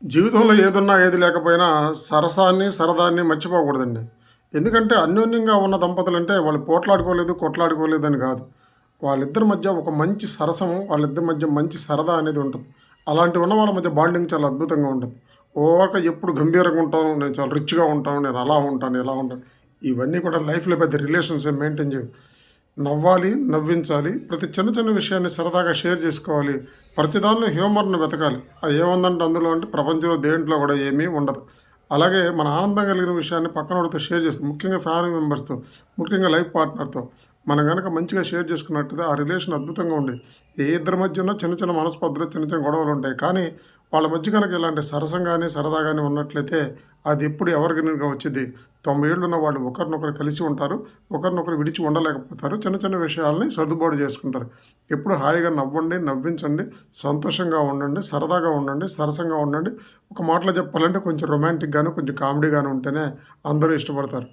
జీవితంలో ఏదున్నా ఏది లేకపోయినా సరసాన్ని, సరదాన్ని మర్చిపోకూడదండి. ఎందుకంటే అన్యోన్యంగా ఉన్న దంపతులంటే వాళ్ళు పోట్లాడుకోలేదు, కొట్లాడుకోలేదని గాదు. వాళ్ళిద్దరి మధ్య ఒక మంచి సరసం, వాళ్ళిద్దరి మధ్య మంచి సరదా అనేది ఉంటది. అలాంటి ఉన్న వాళ్ళ మధ్య బాండింగ్ చాలా అద్భుతంగా ఉంటది. ఊరక ఎప్పుడు గంభీరంగా ఉంటాను, నేను చాలా రిచ్‌గా ఉంటాను, నేను అలా ఉంటాను, ఇలా ఉంటాను. ఇవన్నీ కూడా లైఫ్‌లో పెద్ద రిలేషన్స్ ఏం మెయింటైన్ చేయవు. నవ్వాలి, నవ్వించాలి. ప్రతి చిన్న చిన్న విషయాన్ని సరదాగా షేర్ జేసుకోవాలి. ప్రతి దానిలో హ్యూమర్‌ని వెతకాలి. అది ఏముందంటే అందులో అంటే ప్రపంచంలో దేంట్లో గూడా ఏమీ ఉండదు. అలాగే మన ఆనందం కలిగిన విషయాన్ని పక్కనోడితో షేర్ చేస్తాం. ముఖ్యంగా ఫ్యామిలీ మెంబర్స్‌తో, ముఖ్యంగా లైఫ్ పార్ట్నర్‌తో. మనం గనక మంచిగా షేర్ చేసుకున్నట్టయితే ఆ రిలేషన్ అద్భుతంగా ఉండేది. ఏ ఇద్దరి మధ్య ఉన్న చిన్న చిన్న మనస్పర్ధలు, చిన్న చిన్న గొడవలుంటాయి. కానీ వాళ్ళ మధ్య గనక ఇలాంటి సరసం గాని, సరదా గాని ఉన్నట్లయితే అది ఎప్పుడు ఎవర్‌గ్రీన్‌గా వచ్చిద్ది. 90 ఏళ్లున్న వాళ్ళు ఒకరినొకరు కలిసి ఉంటారు. ఒకరినొకరు విడిచి ఉండలేకపోతారు. చిన్న చిన్న విషయాల్ని సర్దుబాటు చేసుకుంటారు. ఎప్పుడు హాయిగా నవ్వండి, నవ్వించండి, సంతోషంగా ఉండండి, సరదాగా ఉండండి, సరసంగా ఉండండి. ఒక మాటలో చెప్పాలంటే కొంచెం రొమాంటిక్‌గాను, కొంచెం కామెడీగాను ఉంటేనే అందరూ ఇష్టపడతారు.